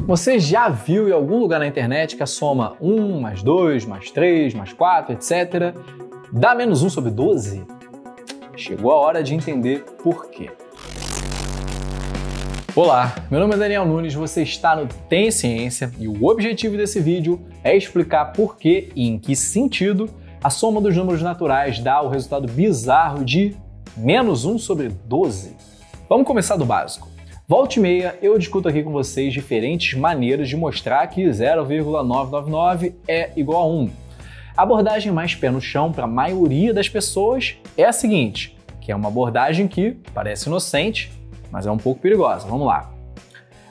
Você já viu em algum lugar na internet que a soma 1 mais 2 mais 3 mais 4, etc. dá menos 1 sobre 12? Chegou a hora de entender por quê. Olá, meu nome é Daniel Nunes, você está no Tem Ciência e o objetivo desse vídeo é explicar por que e em que sentido a soma dos números naturais dá o resultado bizarro de menos 1 sobre 12. Vamos começar do básico. Volta e meia, eu discuto aqui com vocês diferentes maneiras de mostrar que 0,999 é igual a 1. A abordagem mais pé no chão para a maioria das pessoas é a seguinte, que é uma abordagem que parece inocente, mas é um pouco perigosa. Vamos lá.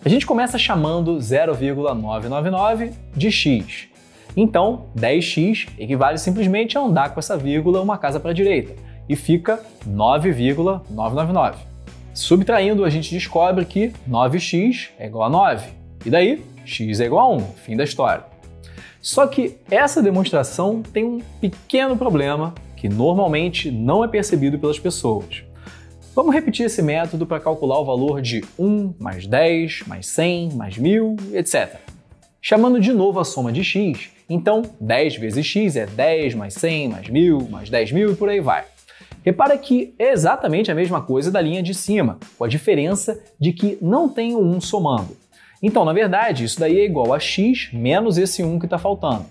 A gente começa chamando 0,999 de x. Então, 10x equivale simplesmente a andar com essa vírgula uma casa para a direita e fica 9,999. Subtraindo, a gente descobre que 9x é igual a 9. E daí, x é igual a 1. Fim da história. Só que essa demonstração tem um pequeno problema que normalmente não é percebido pelas pessoas. Vamos repetir esse método para calcular o valor de 1 mais 10, mais 100, mais 1000, etc. Chamando de novo a soma de x, então 10 vezes x é 10 mais 100, mais 1000, mais 10.000 e por aí vai. Repara que é exatamente a mesma coisa da linha de cima, com a diferença de que não tem o 1 somando. Então, na verdade, isso daí é igual a x menos esse 1 que está faltando.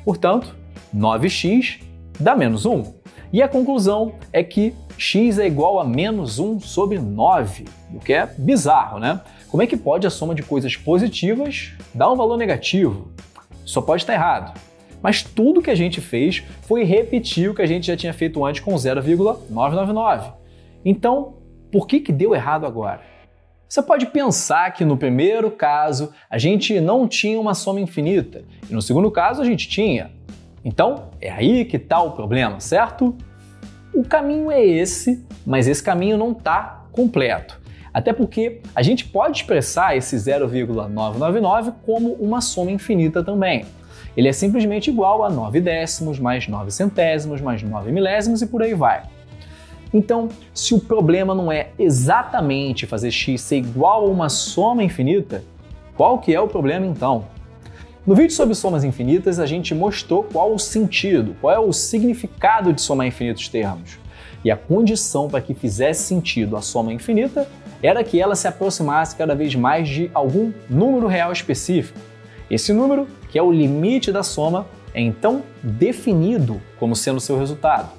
Portanto, 9x dá menos 1. E a conclusão é que x é igual a menos 1 sobre 9, o que é bizarro, né? Como é que pode a soma de coisas positivas dar um valor negativo? Só pode estar errado. Mas tudo que a gente fez foi repetir o que a gente já tinha feito antes com 0,999. Então, por que deu errado agora? Você pode pensar que no primeiro caso a gente não tinha uma soma infinita e no segundo caso a gente tinha. Então, é aí que está o problema, certo? O caminho é esse, mas esse caminho não está completo. Até porque a gente pode expressar esse 0,999 como uma soma infinita também. Ele é simplesmente igual a 9 décimos, mais 9 centésimos, mais 9 milésimos e por aí vai. Então, se o problema não é exatamente fazer x ser igual a uma soma infinita, qual que é o problema então? No vídeo sobre somas infinitas, a gente mostrou qual o sentido, qual é o significado de somar infinitos termos. E a condição para que fizesse sentido a soma infinita era que ela se aproximasse cada vez mais de algum número real específico. Esse número, que é o limite da soma, é então definido como sendo seu resultado.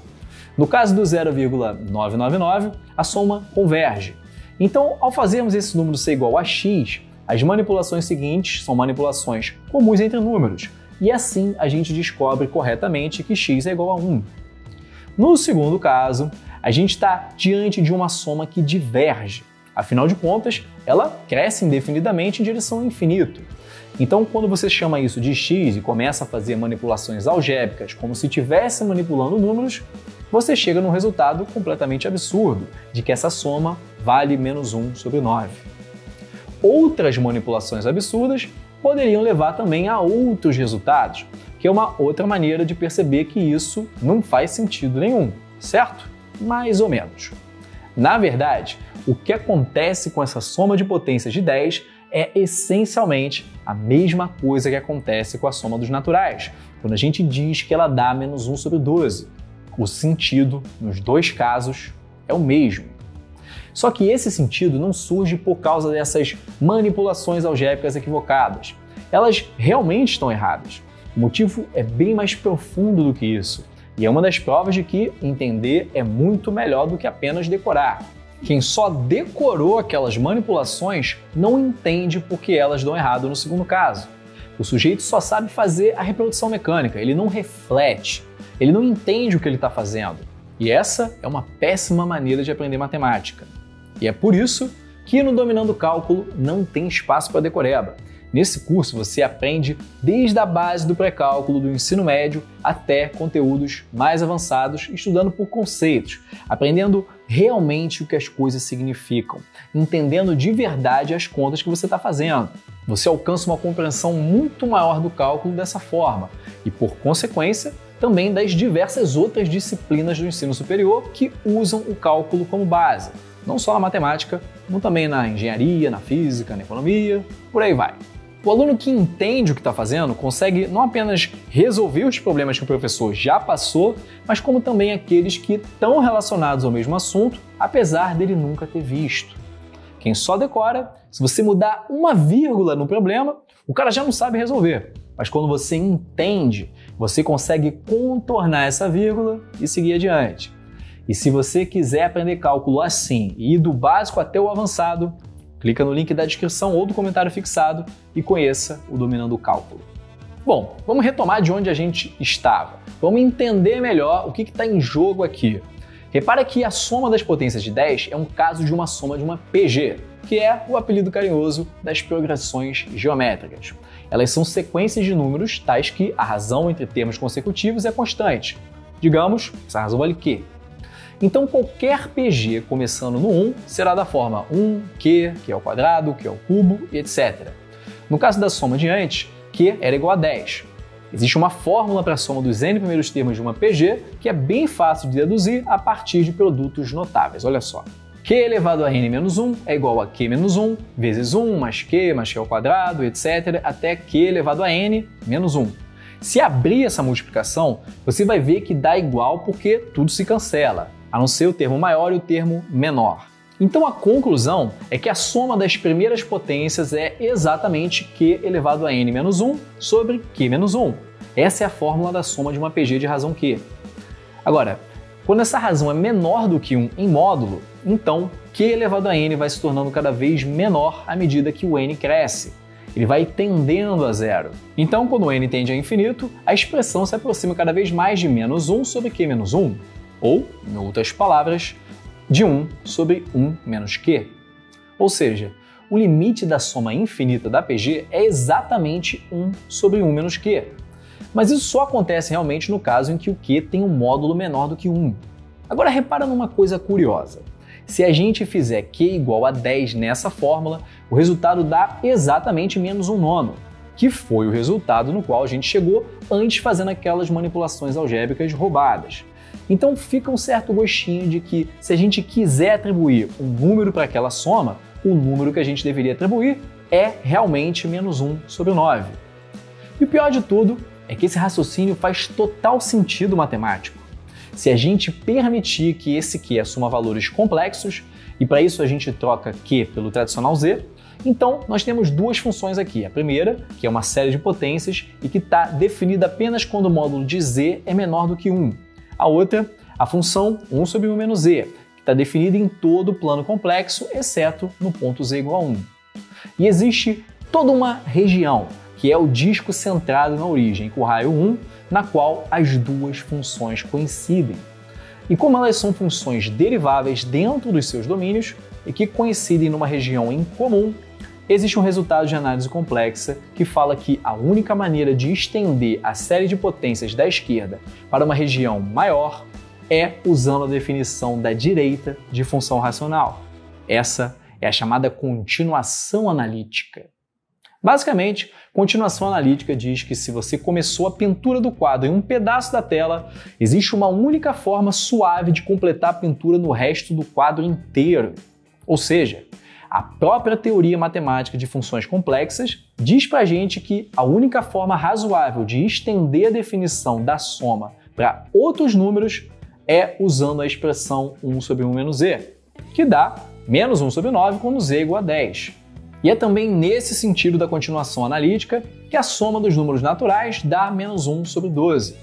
No caso do 0,999, a soma converge. Então, ao fazermos esse número ser igual a x, as manipulações seguintes são manipulações comuns entre números, e assim a gente descobre corretamente que x é igual a 1. No segundo caso, a gente está diante de uma soma que diverge. Afinal de contas, ela cresce indefinidamente em direção ao infinito. Então, quando você chama isso de x e começa a fazer manipulações algébricas como se estivesse manipulando números, você chega num resultado completamente absurdo, de que essa soma vale menos 1 sobre 9. Outras manipulações absurdas poderiam levar também a outros resultados, que é uma outra maneira de perceber que isso não faz sentido nenhum, certo? Mais ou menos. Na verdade, o que acontece com essa soma de potências de 10 é essencialmente a mesma coisa que acontece com a soma dos naturais, quando a gente diz que ela dá menos 1 sobre 12. O sentido, nos dois casos, é o mesmo. Só que esse sentido não surge por causa dessas manipulações algébricas equivocadas. Elas realmente estão erradas. O motivo é bem mais profundo do que isso. E é uma das provas de que entender é muito melhor do que apenas decorar. Quem só decorou aquelas manipulações não entende por que elas dão errado no segundo caso. O sujeito só sabe fazer a reprodução mecânica, ele não reflete, ele não entende o que ele está fazendo. E essa é uma péssima maneira de aprender matemática. E é por isso que no Dominando Cálculo não tem espaço para decoreba. Nesse curso você aprende desde a base do pré-cálculo do ensino médio até conteúdos mais avançados, estudando por conceitos, aprendendo realmente o que as coisas significam, entendendo de verdade as contas que você está fazendo. Você alcança uma compreensão muito maior do cálculo dessa forma e, por consequência, também das diversas outras disciplinas do ensino superior que usam o cálculo como base, não só na matemática, como também na engenharia, na física, na economia, por aí vai. O aluno que entende o que está fazendo consegue não apenas resolver os problemas que o professor já passou, mas como também aqueles que estão relacionados ao mesmo assunto, apesar dele nunca ter visto. Quem só decora, se você mudar uma vírgula no problema, o cara já não sabe resolver. Mas quando você entende, você consegue contornar essa vírgula e seguir adiante. E se você quiser aprender cálculo assim e ir do básico até o avançado, clica no link da descrição ou do comentário fixado e conheça o Dominando o Cálculo. Bom, vamos retomar de onde a gente estava. Vamos entender melhor o que está em jogo aqui. Repara que a soma das potências de 10 é um caso de uma soma de uma PG, que é o apelido carinhoso das progressões geométricas. Elas são sequências de números tais que a razão entre termos consecutivos é constante. Digamos, essa razão vale Q. Então qualquer PG começando no 1 será da forma 1Q, Q ao quadrado, Q ao cubo, etc. No caso da soma de antes, Q era igual a 10. Existe uma fórmula para a soma dos n primeiros termos de uma PG que é bem fácil de deduzir a partir de produtos notáveis. Olha só. Q elevado a n menos 1 é igual a Q menos 1 vezes 1 mais Q ao quadrado, etc. até Q elevado a n menos 1. Se abrir essa multiplicação, você vai ver que dá igual porque tudo se cancela, a não ser o termo maior e o termo menor. Então a conclusão é que a soma das primeiras potências é exatamente Q elevado a n menos 1 sobre Q menos 1. Essa é a fórmula da soma de uma PG de razão Q. Agora, quando essa razão é menor do que 1 em módulo, então Q elevado a n vai se tornando cada vez menor à medida que o n cresce. Ele vai tendendo a zero. Então, quando o n tende a infinito, a expressão se aproxima cada vez mais de menos 1 sobre Q menos 1. Ou, em outras palavras, de 1 sobre 1 menos Q. Ou seja, o limite da soma infinita da PG é exatamente 1 sobre 1 menos Q. Mas isso só acontece realmente no caso em que o Q tem um módulo menor do que 1. Agora repara numa coisa curiosa. Se a gente fizer Q igual a 10 nessa fórmula, o resultado dá exatamente menos 1 nono, que foi o resultado no qual a gente chegou antes fazendo aquelas manipulações algébricas roubadas. Então fica um certo gostinho de que se a gente quiser atribuir um número para aquela soma, o número que a gente deveria atribuir é realmente menos 1 sobre 9. E o pior de tudo é que esse raciocínio faz total sentido matemático. Se a gente permitir que esse Q assuma valores complexos, e para isso a gente troca Q pelo tradicional Z, então nós temos duas funções aqui. A primeira, que é uma série de potências e que está definida apenas quando o módulo de Z é menor do que 1. A outra, a função 1 sobre 1 menos Z, que está definida em todo o plano complexo, exceto no ponto Z igual a 1. E existe toda uma região, que é o disco centrado na origem, com raio 1, na qual as duas funções coincidem. E como elas são funções deriváveis dentro dos seus domínios e que coincidem numa região em comum, existe um resultado de análise complexa que fala que a única maneira de estender a série de potências da esquerda para uma região maior é usando a definição da direita de função racional. Essa é a chamada continuação analítica. Basicamente, continuação analítica diz que se você começou a pintura do quadro em um pedaço da tela, existe uma única forma suave de completar a pintura no resto do quadro inteiro. Ou seja, a própria teoria matemática de funções complexas diz pra gente que a única forma razoável de estender a definição da soma para outros números é usando a expressão 1 sobre 1 menos Z, que dá menos 1 sobre 9 quando Z é igual a 10. E é também nesse sentido da continuação analítica que a soma dos números naturais dá menos 1 sobre 12.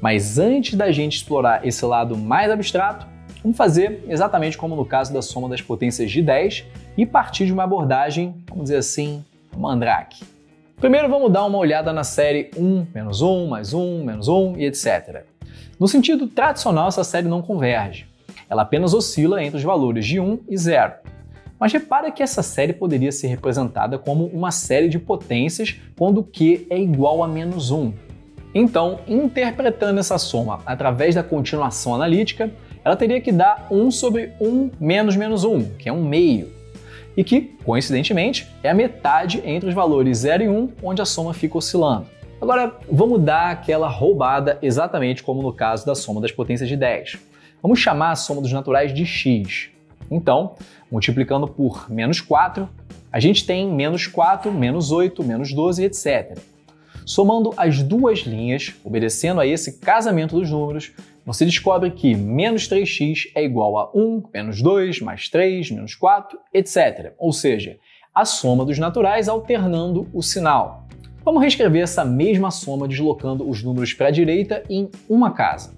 Mas antes da gente explorar esse lado mais abstrato, vamos fazer exatamente como no caso da soma das potências de 10 e partir de uma abordagem, vamos dizer assim, mandrake. Primeiro vamos dar uma olhada na série 1, menos 1, mais 1, menos 1 e etc. No sentido tradicional, essa série não converge. Ela apenas oscila entre os valores de 1 e 0. Mas repara que essa série poderia ser representada como uma série de potências quando Q é igual a menos 1. Então, interpretando essa soma através da continuação analítica, ela teria que dar 1 sobre 1 menos menos 1, que é 1 meio, e que, coincidentemente, é a metade entre os valores 0 e 1, onde a soma fica oscilando. Agora, vamos dar aquela roubada exatamente como no caso da soma das potências de 10. Vamos chamar a soma dos naturais de x. Então, multiplicando por menos 4, a gente tem menos 4, menos 8, menos 12, etc. Somando as duas linhas, obedecendo a esse casamento dos números, você descobre que menos 3x é igual a 1, menos 2, mais 3, menos 4, etc. Ou seja, a soma dos naturais alternando o sinal. Vamos reescrever essa mesma soma deslocando os números para a direita em uma casa.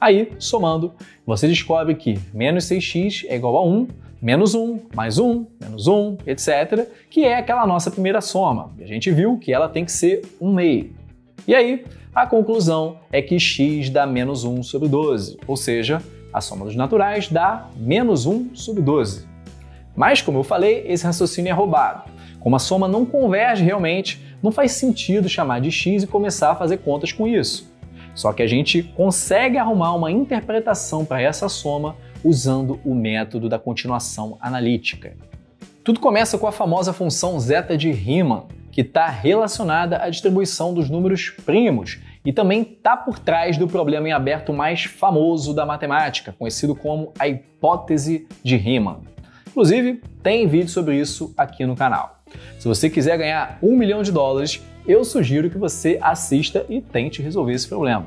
Aí, somando, você descobre que menos 6x é igual a 1, menos 1, mais 1, menos 1, etc., que é aquela nossa primeira soma. E a gente viu que ela tem que ser 1 meio. E aí, a conclusão é que x dá menos 1 sobre 12, ou seja, a soma dos naturais dá menos 1 sobre 12. Mas, como eu falei, esse raciocínio é roubado. Como a soma não converge realmente, não faz sentido chamar de x e começar a fazer contas com isso. Só que a gente consegue arrumar uma interpretação para essa soma usando o método da continuação analítica. Tudo começa com a famosa função zeta de Riemann, que está relacionada à distribuição dos números primos e também está por trás do problema em aberto mais famoso da matemática, conhecido como a hipótese de Riemann. Inclusive, tem vídeo sobre isso aqui no canal. Se você quiser ganhar $1 milhão, eu sugiro que você assista e tente resolver esse problema.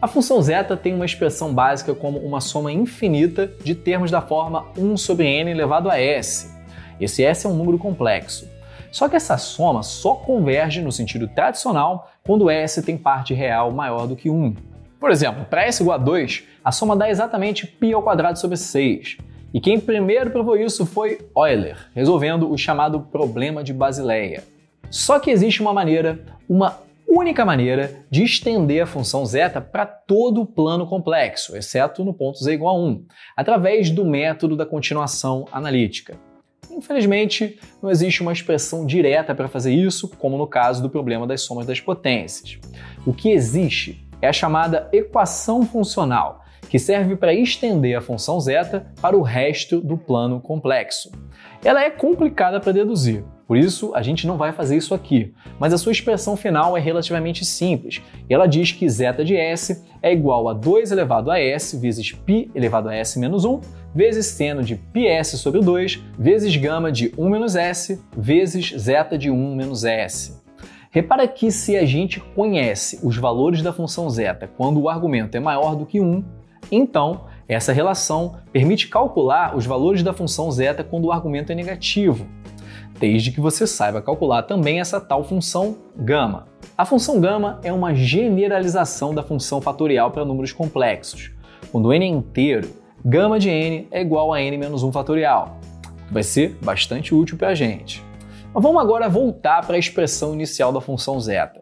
A função zeta tem uma expressão básica como uma soma infinita de termos da forma 1 sobre n elevado a s. Esse s é um número complexo. Só que essa soma só converge no sentido tradicional quando s tem parte real maior do que 1. Por exemplo, para s igual a 2, a soma dá exatamente π² sobre 6. E quem primeiro provou isso foi Euler, resolvendo o chamado problema de Basileia. Só que existe uma única maneira de estender a função zeta para todo o plano complexo, exceto no ponto z igual a 1, através do método da continuação analítica. Infelizmente, não existe uma expressão direta para fazer isso, como no caso do problema das somas das potências. O que existe é a chamada equação funcional, que serve para estender a função zeta para o resto do plano complexo. Ela é complicada para deduzir, por isso a gente não vai fazer isso aqui, mas a sua expressão final é relativamente simples, e ela diz que zeta de s é igual a 2 elevado a s vezes π elevado a s menos 1, vezes seno de πs sobre 2, vezes gama de 1 menos s, vezes zeta de 1 menos s. Repara que se a gente conhece os valores da função zeta quando o argumento é maior do que 1, então essa relação permite calcular os valores da função zeta quando o argumento é negativo, desde que você saiba calcular também essa tal função gama. A função gama é uma generalização da função fatorial para números complexos. Quando n é inteiro, gama de n é igual a n menos 1 fatorial. Vai ser bastante útil para a gente. Mas vamos agora voltar para a expressão inicial da função zeta.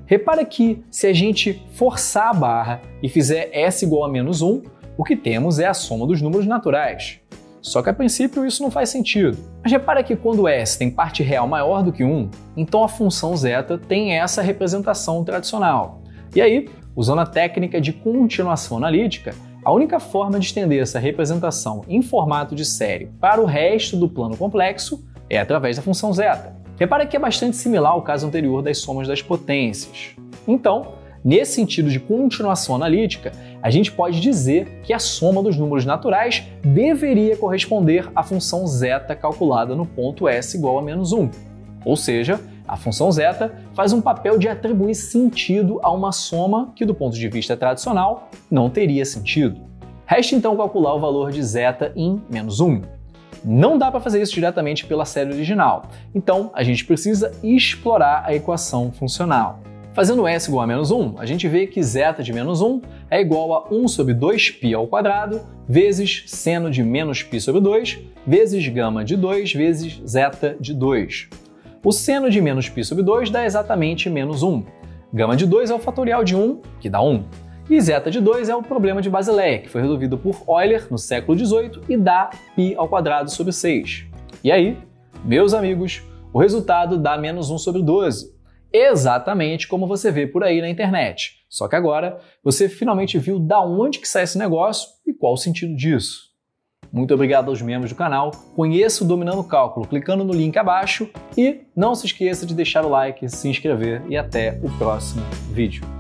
Repara que se a gente forçar a barra e fizer s igual a menos 1, o que temos é a soma dos números naturais. Só que a princípio isso não faz sentido. Mas repara que quando s tem parte real maior do que 1, então a função zeta tem essa representação tradicional. E aí, usando a técnica de continuação analítica, a única forma de estender essa representação em formato de série para o resto do plano complexo é através da função zeta. Repara que é bastante similar ao caso anterior das somas das potências. Então, nesse sentido de continuação analítica, a gente pode dizer que a soma dos números naturais deveria corresponder à função zeta calculada no ponto s igual a menos 1. Ou seja, a função zeta faz um papel de atribuir sentido a uma soma que, do ponto de vista tradicional, não teria sentido. Resta então calcular o valor de zeta em menos 1. Não dá para fazer isso diretamente pela série original, então a gente precisa explorar a equação funcional. Fazendo s igual a menos 1, a gente vê que zeta de menos 1 é igual a 1 sobre 2π² vezes seno de menos π sobre 2 vezes gama de 2 vezes zeta de 2. O seno de menos π sobre 2 dá exatamente menos 1. Gama de 2 é o fatorial de 1, que dá 1. E zeta de 2 é o problema de Basileia, que foi resolvido por Euler no século XVIII e dá π² sobre 6. E aí, meus amigos, o resultado dá menos 1 sobre 12. Exatamente como você vê por aí na internet. Só que agora você finalmente viu da onde que sai esse negócio e qual o sentido disso. Muito obrigado aos membros do canal, conheça o Dominando o Cálculo clicando no link abaixo e não se esqueça de deixar o like, se inscrever e até o próximo vídeo.